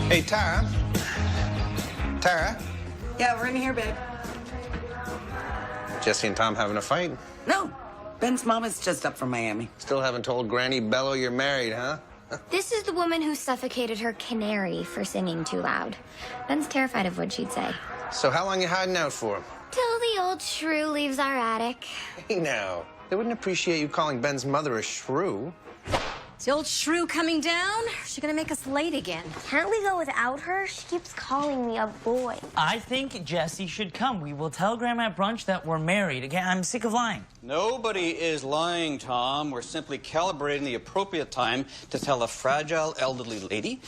Hey, Tara. Tara, Yeah, we're in here, babe. Jesse and Tom having a fight? No, Ben's mom is just up from Miami. Still haven't told Granny Bello you're married, huh? This is the woman who suffocated her canary for singing too loud. Ben's terrified of what she'd say. So how long you hiding out for? Till the old shrew leaves our attic. Hey, now. They wouldn't appreciate you calling Ben's mother a shrew. Is the old shrew coming down? Or is she gonna make us late again? Can't we go without her? She keeps calling me a boy. I think Jesse should come. We will tell Grandma at brunch that we're married. Again, I'm sick of lying. Nobody is lying, Tom. We're simply calibrating the appropriate time to tell a fragile elderly lady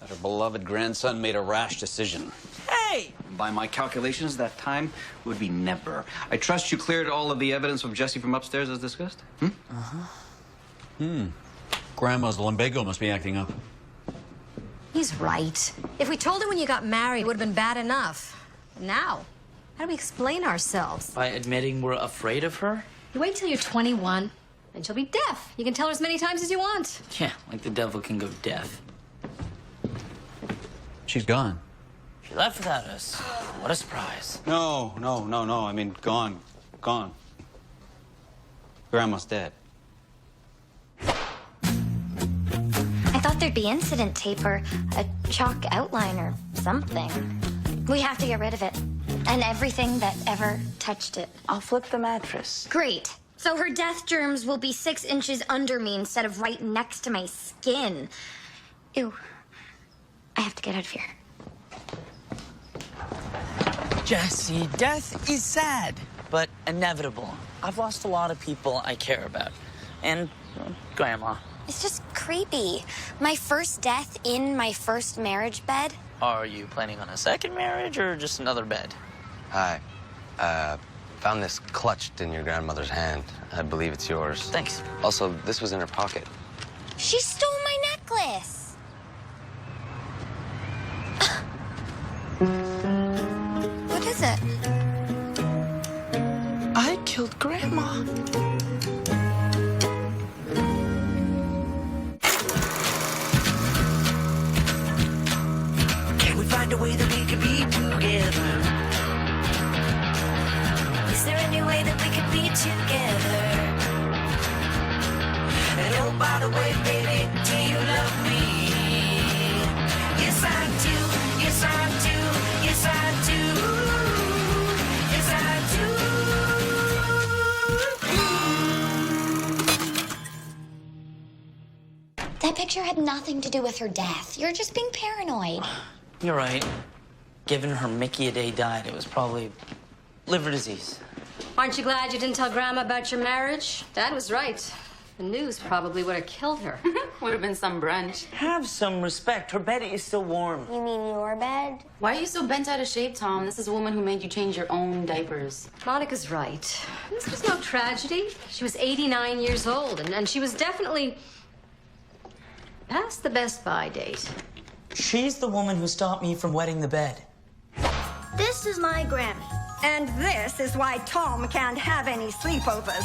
that her beloved grandson made a rash decision. Hey! By my calculations, that time would be never. I trust you cleared all of the evidence of Jesse from upstairs as discussed? Grandma's lumbago must be acting up. He's right. If we told her when you got married, it would have been bad enough. Now, how do we explain ourselves? By admitting we're afraid of her? You wait till you're 21, and she'll be deaf. You can tell her as many times as you want. Yeah, like the devil can go deaf. She's gone. She left without us. What a surprise. No. I mean, gone. Grandma's dead. I thought there'd be incident tape or a chalk outline or something. We have to get rid of it. And everything that ever touched it. I'll flip the mattress. Great. So her death germs will be 6 inches under me instead of right next to my skin. Ew. I have to get out of here. Jesse, death is sad, but inevitable. I've lost a lot of people I care about. And Grandma. It's just creepy. My first death in my first marriage bed. Are you planning on a second marriage or just another bed? Hi. Found this clutched in your grandmother's hand. I believe it's yours. Thanks. Also, this was in her pocket. She stole my necklace. What is it? I killed Grandma. Can we find a way that we can be together? Is there any way that we can be together? And oh, by the way, baby, do you love me? Yes, I do. Yes, I do. Yes, I do. Yes, I do. That picture had nothing to do with her death. You're just being paranoid. You're right. Given her Mickey-a-day diet, it was probably liver disease. Aren't you glad you didn't tell Grandma about your marriage? Dad was right. The news probably would have killed her. Would have been some brunch. Have some respect. Her bed is still warm. You mean your bed? Why are you so bent out of shape, Tom? This is a woman who made you change your own diapers. Monica's right. This was no tragedy. She was 89 years old, and she was definitely past the best-by date. She's the woman who stopped me from wetting the bed. This is my Grammy. And this is why Tom can't have any sleepovers.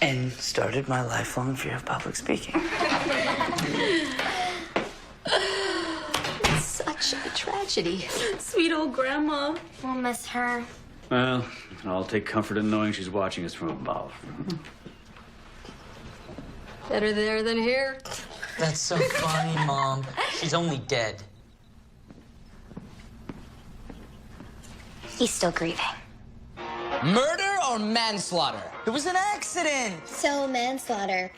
And started my lifelong fear of public speaking. Such a tragedy. Sweet old Grandma. We'll miss her. Well, I'll take comfort in knowing she's watching us from above. Better there than here. That's so funny, Mom. She's only dead. He's still grieving. Murder or manslaughter? It was an accident. So manslaughter.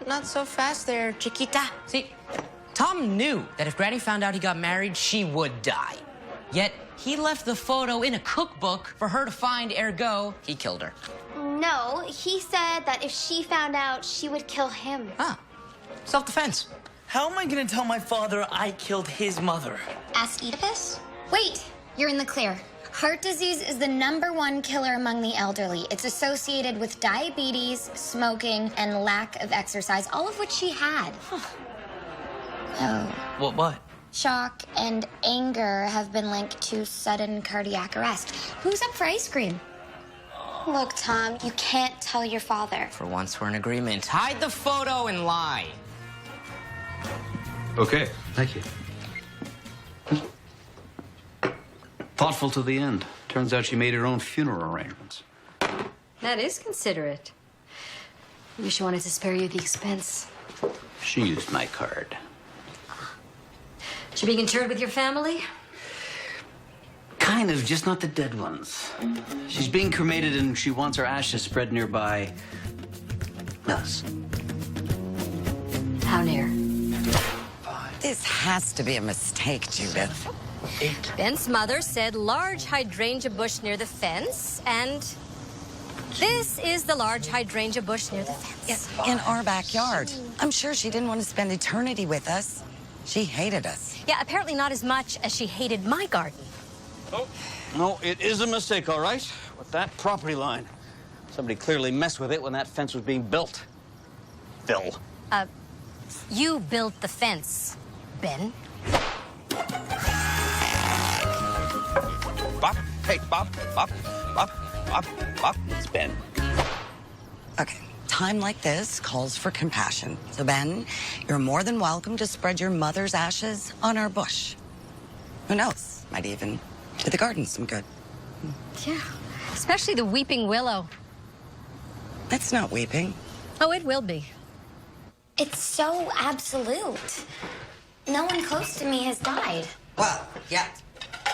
Not so fast there, Chiquita. See, Tom knew that if Granny found out he got married, she would die. Yet, he left the photo in a cookbook for her to find, ergo, he killed her. No, he said that if she found out, she would kill him. Ah, self-defense. How am I gonna tell my father I killed his mother? Ask Oedipus? Wait, you're in the clear. Heart disease is the #1 killer among the elderly. It's associated with diabetes, smoking, and lack of exercise, all of which she had. Oh. What? Shock and anger have been linked to sudden cardiac arrest. Who's up for ice cream? Look, Tom, you can't tell your father. For once, we're in agreement. Hide the photo and lie. Okay. Thank you. Thoughtful to the end. Turns out she made her own funeral arrangements. That is considerate. Maybe she wanted to spare you the expense. She used my card. She being interred with your family? Kind of, just not the dead ones. She's being cremated and she wants her ashes spread nearby us. How near? This has to be a mistake, Judith. Ben's mother said large hydrangea bush near the fence, and this is the large hydrangea bush near the fence. In our backyard. I'm sure she didn't want to spend eternity with us. She hated us. Yeah, apparently not as much as she hated my garden. Oh, no, it is a mistake, all right? With that property line. Somebody clearly messed with it when that fence was being built. Phil. You built the fence, Ben. Bob, hey, Bob. It's Ben. Okay, time like this calls for compassion. So, Ben, you're more than welcome to spread your mother's ashes on our bush. Who knows? Might even do the garden some good. Yeah, especially the weeping willow. That's not weeping. Oh, it will be. It's so absolute. No one close to me has died. Well, yeah.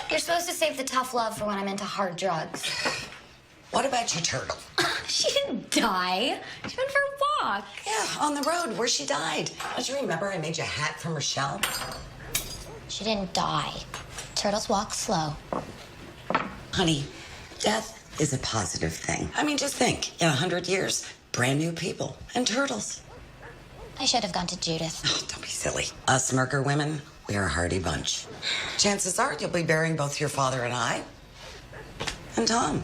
You're supposed to save the tough love for when I'm into hard drugs. What about your turtle? She didn't die. She went for a walk. Yeah, on the road where she died. Don't you remember I made you a hat from her shell? She didn't die. Turtles walk slow. Honey, death is a positive thing. I mean, just think, in 100 years, brand new people and turtles. I should have gone to Judith. Oh, don't be silly. Us Merker women, we are a hardy bunch. Chances are you'll be burying both your father and I. And Tom.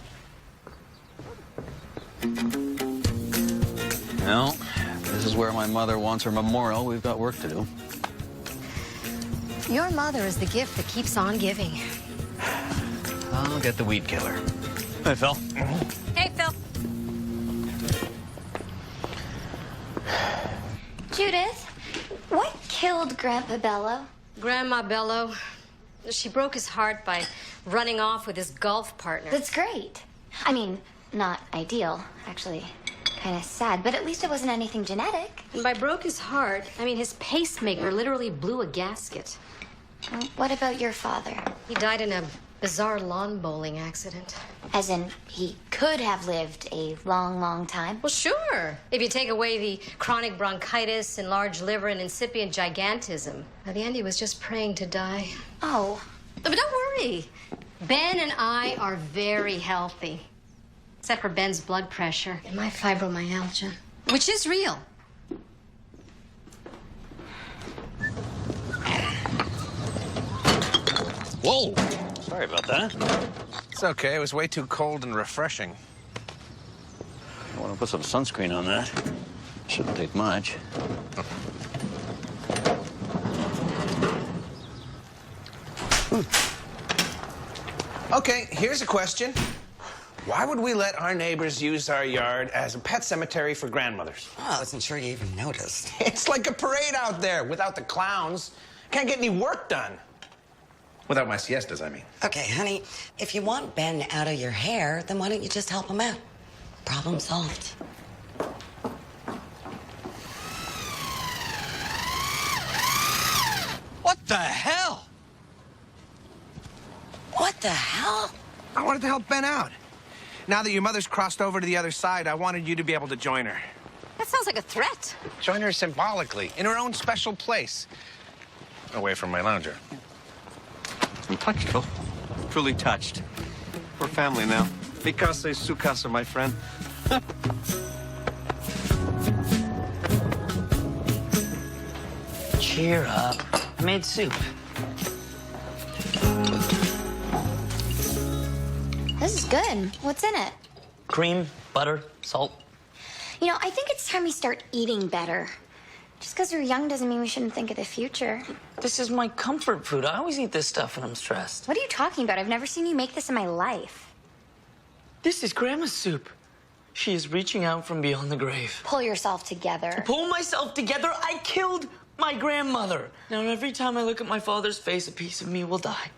Well, this is where my mother wants her memorial. We've got work to do. Your mother is the gift that keeps on giving. I'll get the weed killer. Hey, Phil. Hey, Phil. Judith, what killed Grandpa Bello? Grandma Bello. She broke his heart by running off with his golf partner. That's great. I mean, not ideal, actually. Kind of sad, but at least it wasn't anything genetic. And by broke his heart, I mean his pacemaker literally blew a gasket. What about your father? He died in a bizarre lawn bowling accident. As in, he could have lived a long, long time? Well, sure. If you take away the chronic bronchitis, enlarged liver, and incipient gigantism. By the end, he was just praying to die. Oh. But don't worry. Ben and I are very healthy. Except for Ben's blood pressure and my fibromyalgia, which is real. Whoa! Sorry about that. It's okay. It was way too cold and refreshing. I want to put some sunscreen on that. Shouldn't take much. Okay, here's a question. Why would we let our neighbors use our yard as a pet cemetery for grandmothers? Oh, I wasn't sure you even noticed. It's like a parade out there without the clowns. Can't get any work done. Without my siestas, I mean. Okay, honey, if you want Ben out of your hair, then why don't you just help him out? Problem solved. What the hell? What the hell? I wanted to help Ben out. Now that your mother's crossed over to the other side, I wanted you to be able to join her. That sounds like a threat. Join her symbolically, in her own special place. Away from my lounger. I'm touched, Phil. Truly touched. We're family now. Mi casa es su casa, my friend. Cheer up. I made soup. This is good. What's in it? Cream, butter, salt. You know, I think it's time we start eating better. Just because we're young doesn't mean we shouldn't think of the future. This is my comfort food. I always eat this stuff when I'm stressed. What are you talking about? I've never seen you make this in my life. This is Grandma's soup. She is reaching out from beyond the grave. Pull yourself together. Pull myself together? I killed my grandmother. Now, every time I look at my father's face, a piece of me will die.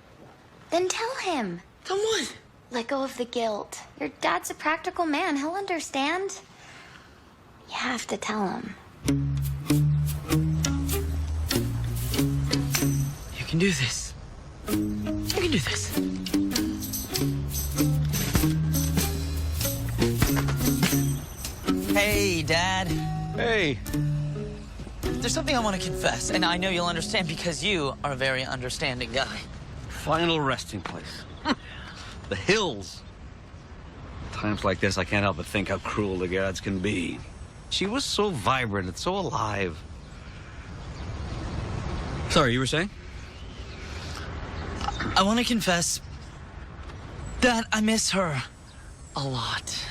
Then tell him. Tell what? Let go of the guilt. Your dad's a practical man. He'll understand. You have to tell him. You can do this. You can do this. Hey, Dad. Hey. There's something I want to confess, and I know you'll understand because you are a very understanding guy. Final resting place. The hills. Times like this, I can't help but think how cruel the gods can be. She was so vibrant and so alive. Sorry, you were saying? I want to confess that I miss her a lot.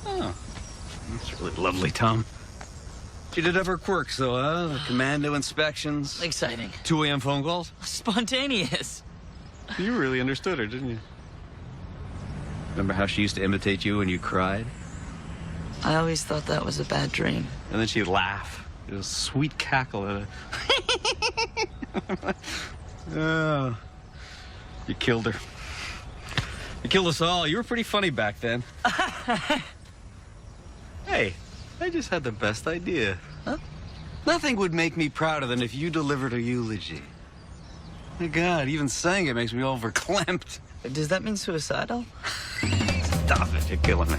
Oh, that's really lovely, Tom. She did have her quirks, though, huh? The commando inspections. Exciting. 2 a.m. phone calls. Spontaneous. You really understood her, didn't you? Remember how she used to imitate you when you cried? I always thought that was a bad dream. And then she'd laugh. It was a sweet cackle at her. Oh, you killed her. You killed us all. You were pretty funny back then. Hey, I just had the best idea. Huh? Nothing would make me prouder than if you delivered a eulogy. My God, even saying it makes me all verklempt. Does that mean suicidal? Stop it, you're killing me.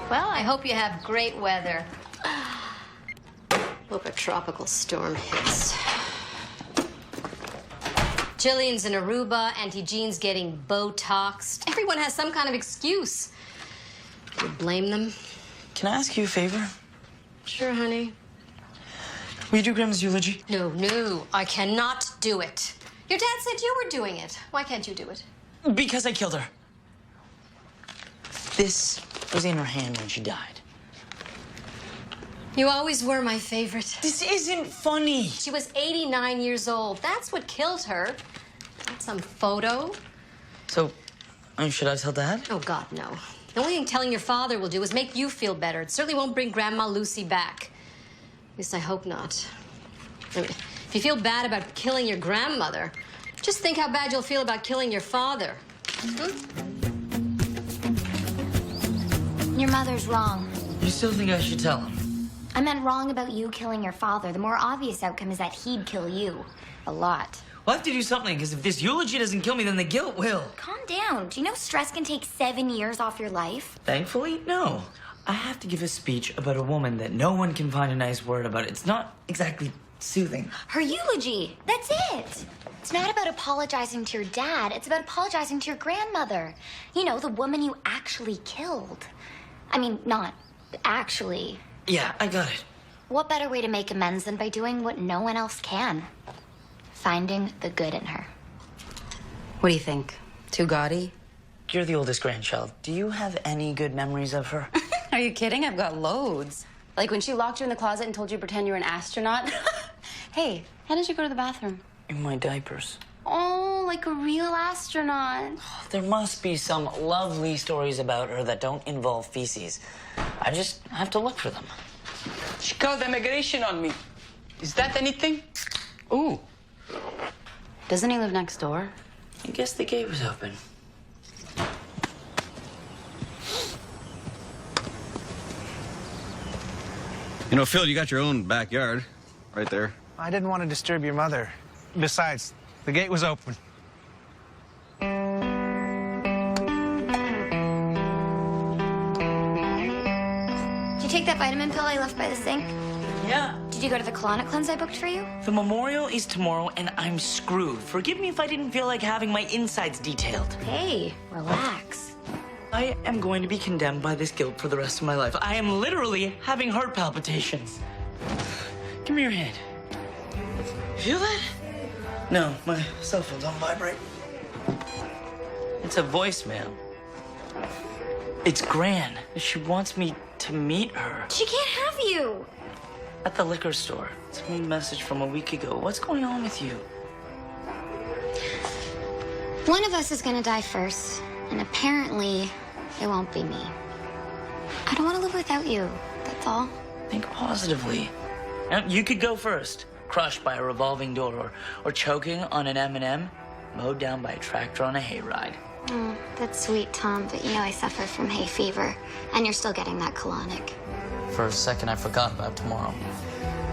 Well, I hope you have great weather. Hope a tropical storm hits. Jillian's in Aruba, Auntie Jean's getting Botoxed. Everyone has some kind of excuse. Do you blame them? Can I ask you a favor? Sure, honey. Will you do Grandma's eulogy? No, I cannot do it. Your dad said you were doing it. Why can't you do it? Because I killed her. This was in her hand when she died. You always were my favorite. This isn't funny. She was 89 years old. That's what killed her. Not some photo. So, should I tell Dad? Oh, God, no. The only thing telling your father will do is make you feel better. It certainly won't bring Grandma Lucy back. At least I hope not. I mean, if you feel bad about killing your grandmother, just think how bad you'll feel about killing your father. Your mother's wrong. You still think I should tell him? I meant wrong about you killing your father. The more obvious outcome is that he'd kill you. A lot. We'll have to do something, because if this eulogy doesn't kill me, then the guilt will. Calm down. Do you know stress can take 7 years off your life? Thankfully, no. I have to give a speech about a woman that no one can find a nice word about. It's not exactly soothing. Her eulogy. That's it. It's not about apologizing to your dad. It's about apologizing to your grandmother. You know, the woman you actually killed. I mean, not actually. Yeah, I got it. What better way to make amends than by doing what no one else can? Finding the good in her. What do you think? Too gaudy? You're the oldest grandchild. Do you have any good memories of her? Are you kidding? I've got loads. Like when she locked you in the closet and told you to pretend you were an astronaut. Hey, how did you go to the bathroom? In my diapers. Oh, like a real astronaut. There must be some lovely stories about her that don't involve feces. I just have to look for them. She called immigration on me. Is that anything? Ooh. Doesn't he live next door? I guess the gate was open. You know, Phil, you got your own backyard right there. I didn't want to disturb your mother. Besides, the gate was open. Did you take that vitamin pill I left by the sink? Yeah. Did you go to the colonic cleanse I booked for you? The memorial is tomorrow, and I'm screwed. Forgive me if I didn't feel like having my insides detailed. Hey, relax. I am going to be condemned by this guilt for the rest of my life. I am literally having heart palpitations. Give me your hand. Feel that? No, my cell phone don't vibrate. It's a voicemail. It's Gran. She wants me to meet her. She can't have you. At the liquor store. It's a message from a week ago. What's going on with you? One of us is gonna die first, and apparently it won't be me. I don't want to live without you, that's all. Think positively. Now, you could go first. Crushed by a revolving door, or choking on an M&M, mowed down by a tractor on a hayride. Oh, that's sweet, Tom, but you know I suffer from hay fever, and you're still getting that colonic. For a second, I forgot about tomorrow.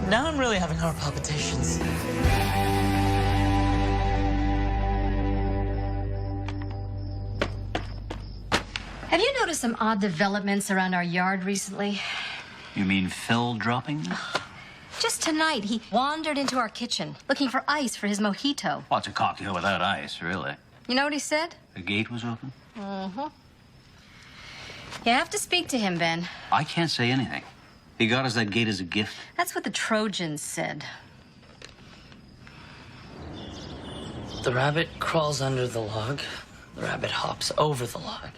Now I'm really having heart palpitations. Have you noticed some odd developments around our yard recently? You mean Phil dropping them? Just tonight, he wandered into our kitchen looking for ice for his mojito. What's a cocktail without ice, really? You know what he said? The gate was open? Mm-hmm. You have to speak to him, Ben. I can't say anything. He got us that gate as a gift. That's what the Trojans said. The rabbit crawls under the log. The rabbit hops over the log.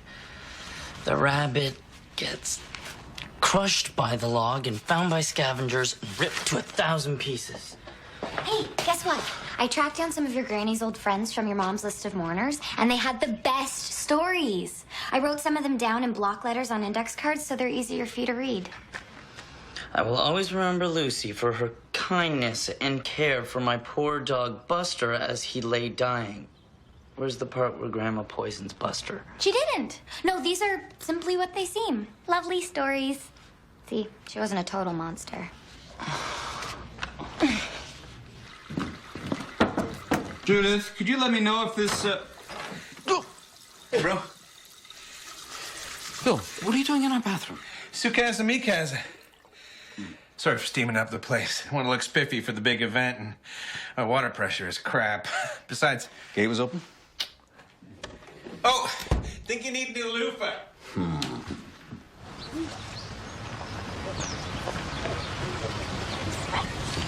The rabbit gets crushed by the log and found by scavengers and ripped to 1,000 pieces. Hey, guess what? I tracked down some of your granny's old friends from your mom's list of mourners, and they had the best stories. I wrote some of them down in block letters on index cards so they're easier for you to read. I will always remember Lucy for her kindness and care for my poor dog Buster as he lay dying. Where's the part where Grandma poisons Buster? She didn't. No, these are simply what they seem. Lovely stories. See, she wasn't a total monster. Judith, could you let me know if this, Hey, bro. Phil, what are you doing in our bathroom? Sukasa Mikasa. Sorry for steaming up the place. I want to look spiffy for the big event, and our water pressure is crap. Besides... Gate was open? Oh, think you need new loofah.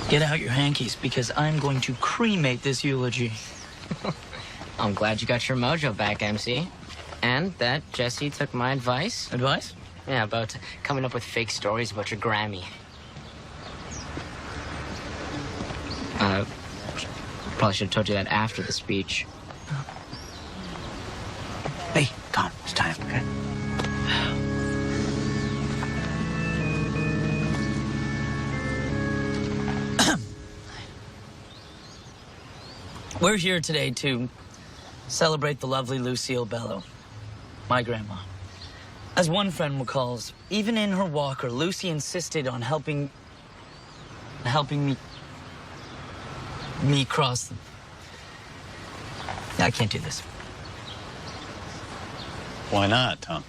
Get out your hankies, because I'm going to cremate this eulogy. I'm glad you got your mojo back, MC. And that Jesse took my advice. Advice? Yeah, about coming up with fake stories about your Grammy. Probably should have told you that after the speech. Hey, Tom, it's time, okay? We're here today to celebrate the lovely Lucille Bello, my grandma. As one friend recalls, even in her walker, Lucy insisted on helping me cross them. I can't do this. Why not, Tom?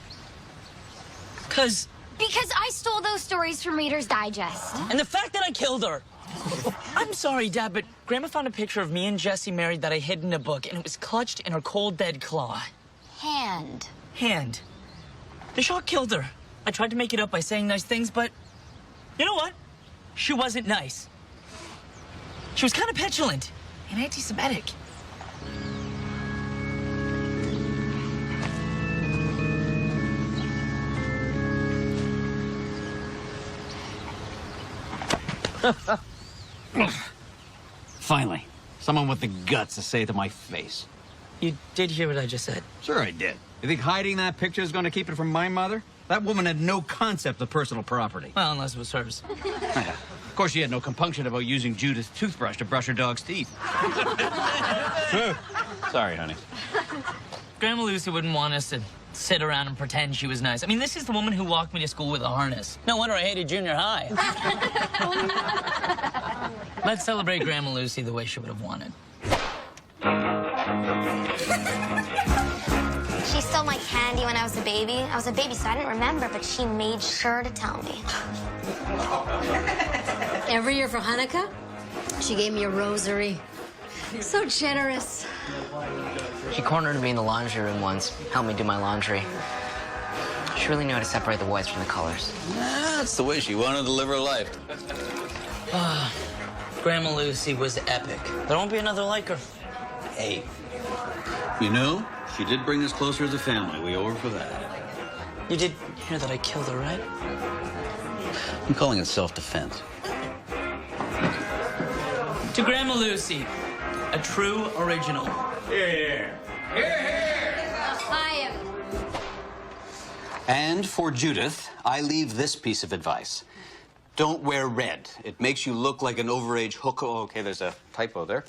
Because I stole those stories from Reader's Digest. And the fact that I killed her. I'm sorry, Dad, but Grandma found a picture of me and Jesse married that I hid in a book, and it was clutched in her cold, dead claw. Hand. The shot killed her. I tried to make it up by saying nice things, but you know what? She wasn't nice. She was kind of petulant and anti-Semitic. Finally, someone with the guts to say it to my face. You did hear what I just said? Sure I did. You think hiding that picture is going to keep it from my mother? That woman had no concept of personal property. Well, unless it was hers. Of course, she had no compunction about using Judith's toothbrush to brush her dog's teeth. Sorry, honey. Grandma Lucy wouldn't want us to sit around and pretend she was nice. I mean, this is the woman who walked me to school with a harness. No wonder I hated junior high. Let's celebrate Grandma Lucy the way she would have wanted. She stole my candy when I was a baby. I was a baby, so I didn't remember, but she made sure to tell me. Every year for Hanukkah, she gave me a rosary. So generous. She cornered me in the laundry room once, helped me do my laundry. She really knew how to separate the whites from the colors. That's the way she wanted to live her life. Grandma Lucy was epic. There won't be another like her. Hey, you know, she did bring us closer as a family. We owe her for that. You did hear that I killed her, right? I'm calling it self-defense. To Grandma Lucy, a true original. Here. Hi. And for Judith, I leave this piece of advice. Don't wear red. It makes you look like an overage hooker. Oh, okay, there's a typo there.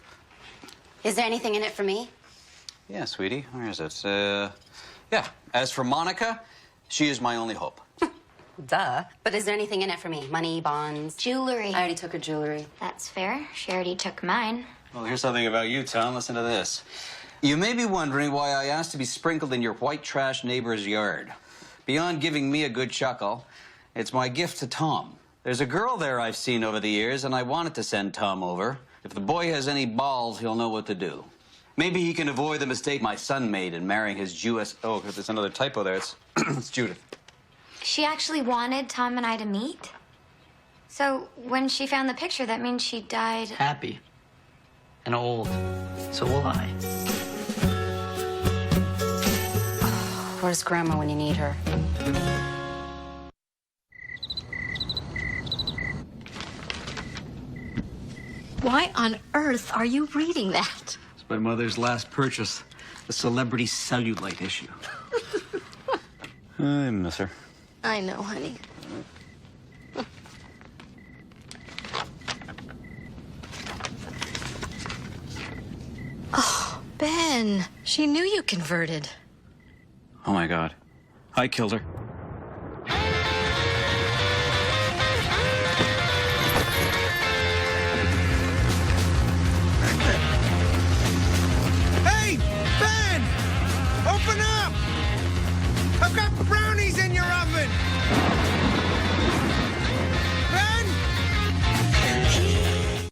Is there anything in it for me? Yeah, sweetie. Where is it? Yeah. As for Monica, she is my only hope. Duh. But is there anything in it for me? Money, bonds? Jewelry. I already took her jewelry. That's fair. She already took mine. Well, here's something about you, Tom. Listen to this. You may be wondering why I asked to be sprinkled in your white trash neighbor's yard. Beyond giving me a good chuckle, it's my gift to Tom. There's a girl there I've seen over the years, and I wanted to send Tom over. If the boy has any balls, he'll know what to do. Maybe he can avoid the mistake my son made in marrying his Jewish... Oh, there's another typo there. It's, it's Judith. She actually wanted Tom and I to meet? So when she found the picture, that means she died... Happy. And old. So will I. Where's Grandma when you need her? Why on earth are you reading that? It's my mother's last purchase, the Celebrity Cellulite issue. I miss her. I know, honey. Oh, Ben, she knew you converted. Oh, my God. I killed her.